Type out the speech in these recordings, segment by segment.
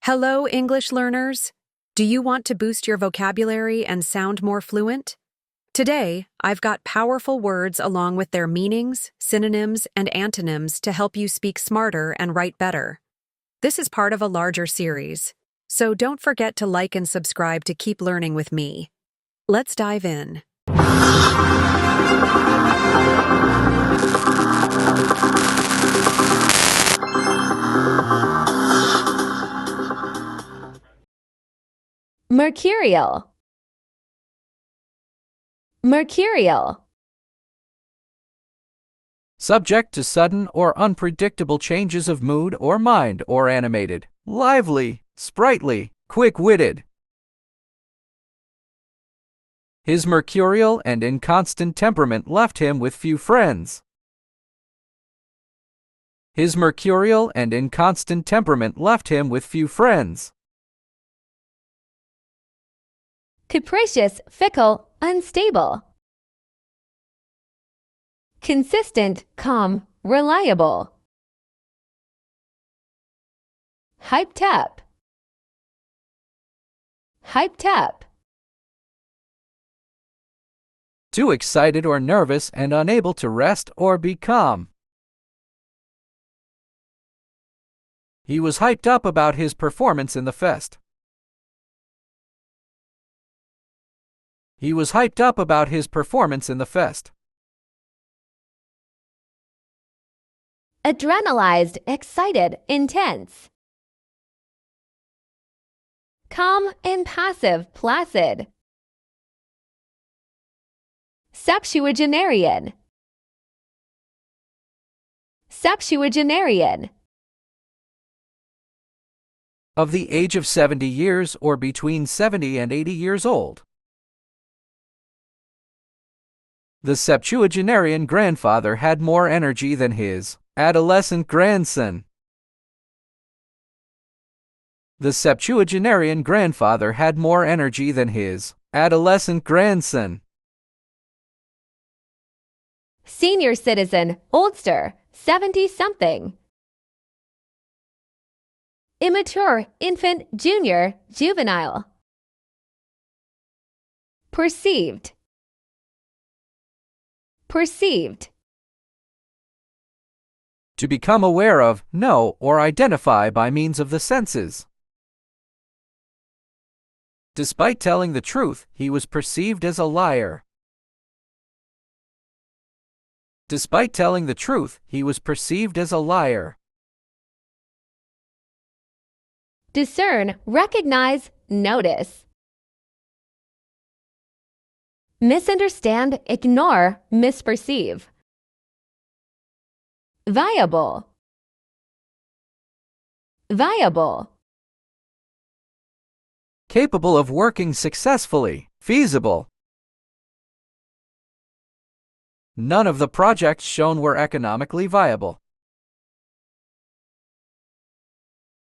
Hello, English learners! Do you want to boost your vocabulary and sound more fluent? Today, I've got powerful words along with their meanings, synonyms, and antonyms to help you speak smarter and write better. This is part of a larger series, so don't forget to like and subscribe to keep learning with me. Let's dive in. Mercurial. Mercurial. Subject to sudden or unpredictable changes of mood or mind, or animated, lively, sprightly, quick-witted. His mercurial and inconstant temperament left him with few friends. His mercurial and inconstant temperament left him with few friends. Capricious, fickle, unstable. Consistent, calm, reliable. Hyped up. Hyped up. Too excited or nervous and unable to rest or be calm. He was hyped up about his performance in the fest. He was hyped up about his performance in the fest. Adrenalized, excited, intense. Calm, impassive, placid. Sexuagenarian. Sexuagenarian. Of the age of 70 years or between 70 and 80 years old. The septuagenarian grandfather had more energy than his adolescent grandson. The septuagenarian grandfather had more energy than his adolescent grandson. Senior citizen, oldster, 70-something. Immature, infant, junior, juvenile. Perceived. Perceived. To become aware of, know, or identify by means of the senses. Despite telling the truth, he was perceived as a liar. Despite telling the truth, he was perceived as a liar. Discern, recognize, notice. Misunderstand, ignore, misperceive. Viable. Viable. Capable of working successfully, feasible. None of the projects shown were economically viable.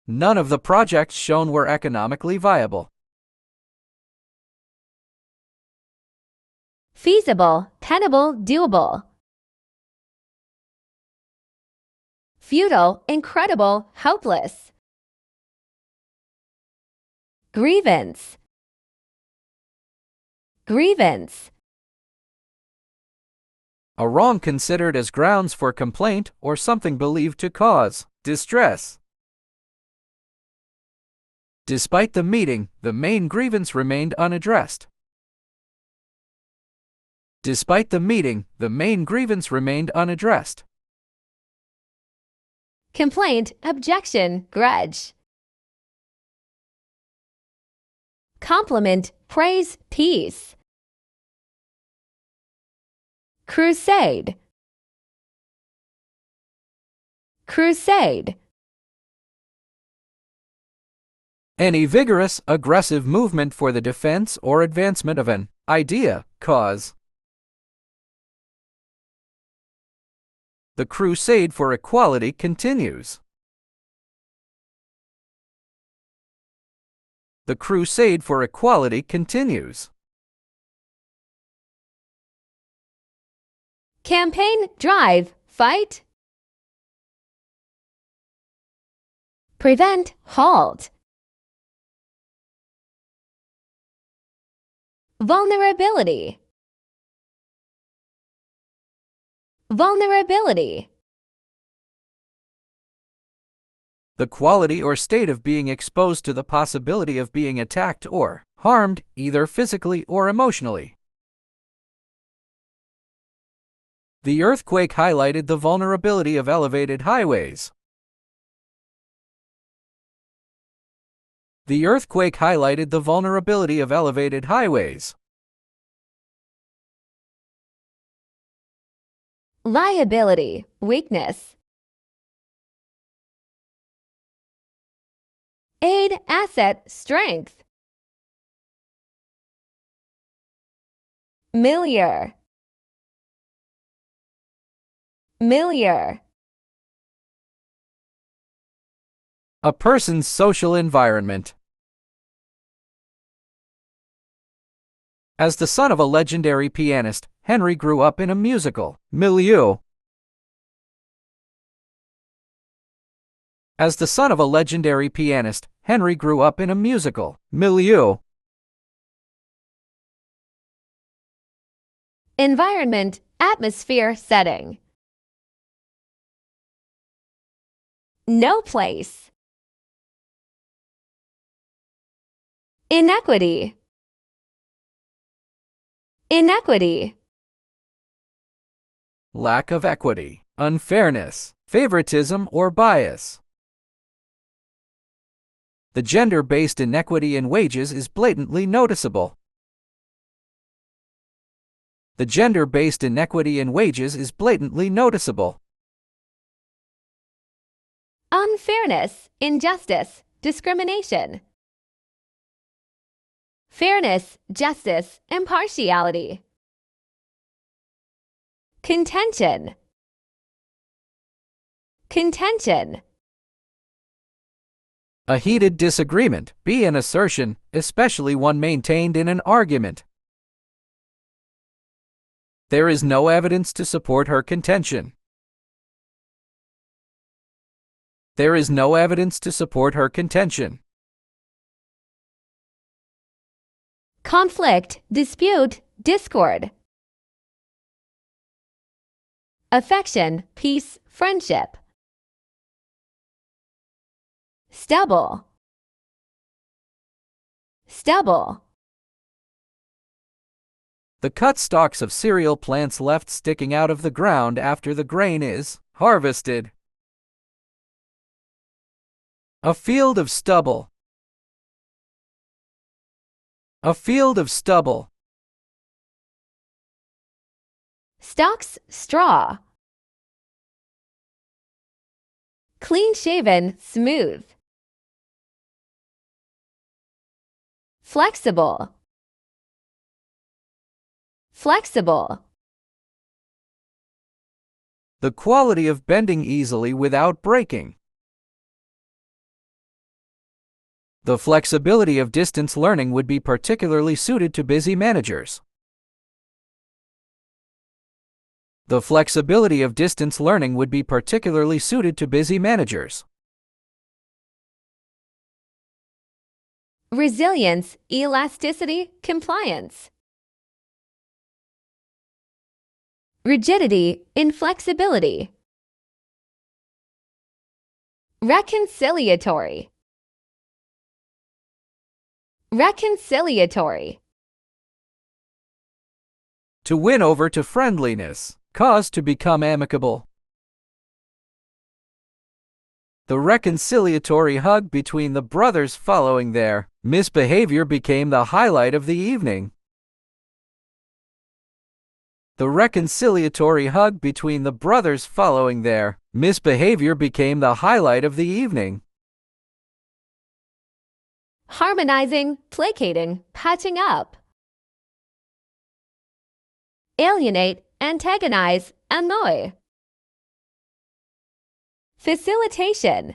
None of the projects shown were economically viable. Feasible, tenable, doable. Futile, incredible, helpless. Grievance. Grievance. A wrong considered as grounds for complaint or something believed to cause distress. Despite the meeting, the main grievance remained unaddressed. Despite the meeting, the main grievance remained unaddressed. Complaint, objection, grudge. Compliment, praise, peace. Crusade. Crusade. Any vigorous, aggressive movement for the defense or advancement of an idea, cause. The crusade for equality continues. The crusade for equality continues. Campaign, drive, fight. Prevent, halt. vulnerability, vulnerability, The quality or state of being exposed to the possibility of being attacked or harmed, either physically or emotionally. The earthquake highlighted the vulnerability of elevated highways. The earthquake highlighted the vulnerability of elevated highways. liability, weakness, aid, asset, strength, milieu, milieu, A person's social environment. As the son of a legendary pianist, Henry grew up in a musical milieu. As the son of a legendary pianist, Henry grew up in a musical milieu. environment, atmosphere, setting, no place, inequity, inequity, Lack of equity, unfairness, favoritism or bias. The gender-based inequity in wages is blatantly noticeable. The gender-based inequity in wages is blatantly noticeable. unfairness, injustice, discrimination, fairness, justice, impartiality, contention, contention, A heated disagreement, be an assertion, especially one maintained in an argument. There is no evidence to support her contention. There is no evidence to support her contention. conflict, dispute, discord, affection, peace, friendship, stubble, stubble, The cut stalks of cereal plants left sticking out of the ground after the grain is harvested. A field of stubble. A field of stubble. stalks, straw, clean-shaven, smooth, flexible, flexible, The quality of bending easily without breaking. The flexibility of distance learning would be particularly suited to busy managers. The flexibility of distance learning would be particularly suited to busy managers. resilience, elasticity, compliance, rigidity, inflexibility, reconciliatory, reconciliatory, To win over to friendliness, cause to become amicable. The reconciliatory hug between the brothers following their misbehavior became the highlight of the evening. The reconciliatory hug between the brothers following their misbehavior became the highlight of the evening. harmonizing, placating, patching up, alienate, antagonize, annoy, facilitation,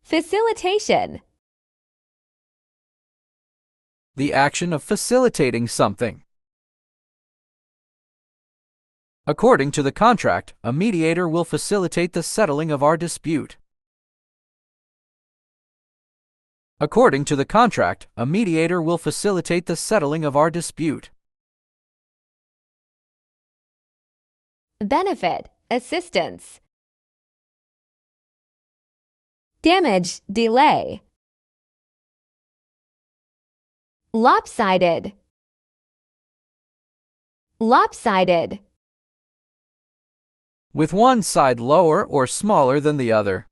facilitation, The action of facilitating something. According to the contract, a mediator will facilitate the settling of our dispute. According to the contract, a mediator will facilitate the settling of our dispute. Benefit, assistance. Damage, delay. Lopsided. Lopsided. With one side lower or smaller than the other.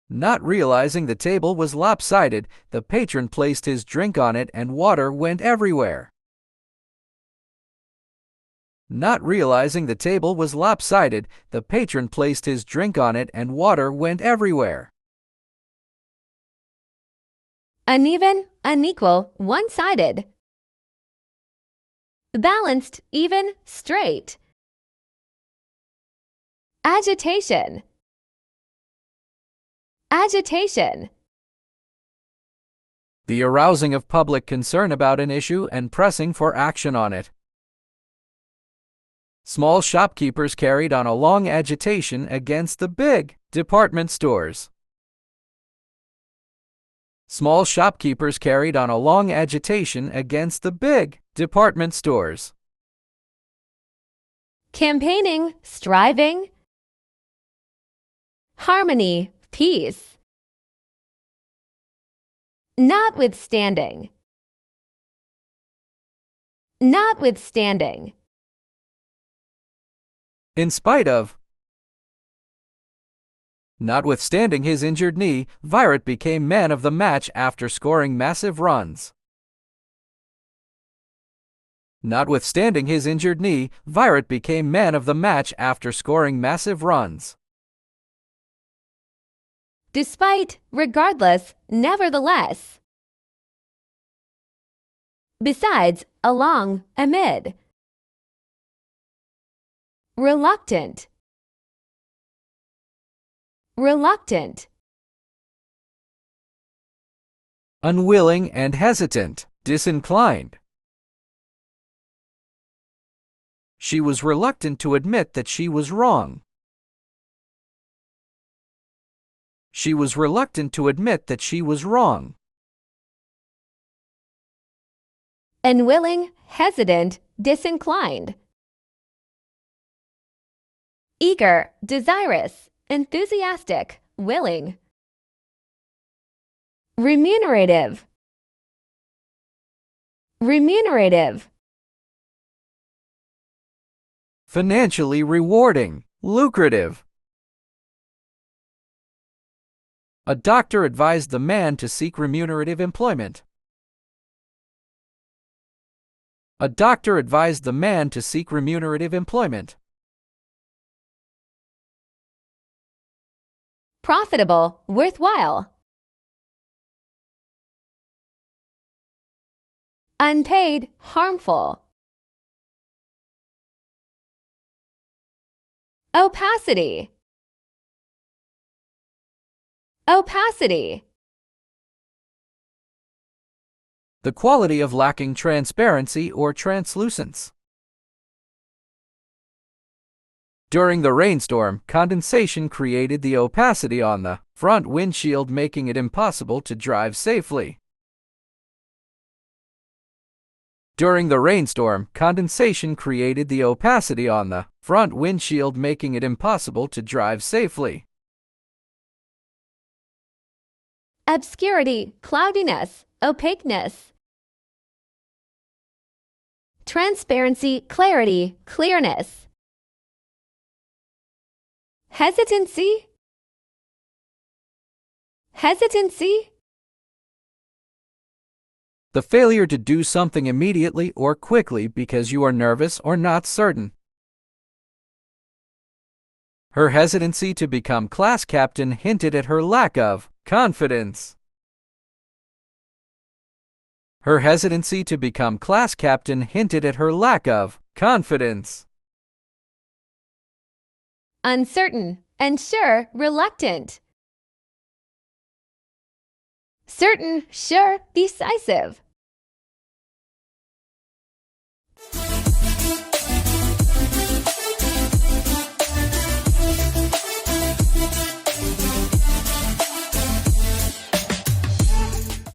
Not realizing the table was lopsided, the patron placed his drink on it and water went everywhere. Not realizing the table was lopsided, the patron placed his drink on it and water went everywhere. Uneven, unequal, one-sided. Balanced, even, straight. Agitation. Agitation. The arousing of public concern about an issue and pressing for action on it. Small shopkeepers carried on a long agitation against the big department stores. Small shopkeepers carried on a long agitation against the big department stores. Campaigning, striving. Harmony, peace. Notwithstanding. Notwithstanding. In spite of. Notwithstanding his injured knee, Virat became man of the match after scoring massive runs. Notwithstanding his injured knee, Virat became man of the match after scoring massive runs. Despite, regardless, nevertheless. Besides, along, amid. Reluctant. Reluctant. Unwilling and hesitant, disinclined. She was reluctant to admit that she was wrong. She was reluctant to admit that she was wrong. Unwilling, hesitant, disinclined. Eager, desirous, enthusiastic, willing. Remunerative. Remunerative. Financially rewarding, lucrative. A doctor advised the man to seek remunerative employment. A doctor advised the man to seek remunerative employment. Profitable, worthwhile. Unpaid, harmful. Opacity. Opacity. The quality of lacking transparency or translucence. During the rainstorm, condensation created the opacity on the front windshield, making it impossible to drive safely. During the rainstorm, condensation created the opacity on the front windshield, making it impossible to drive safely. Obscurity, cloudiness, opaqueness. Transparency, clarity, clearness. Hesitancy. Hesitancy. The failure to do something immediately or quickly because you are nervous or not certain. Her hesitancy to become class captain hinted at her lack of confidence. Her hesitancy to become class captain hinted at her lack of confidence. Uncertain, unsure, reluctant. Certain, sure, decisive.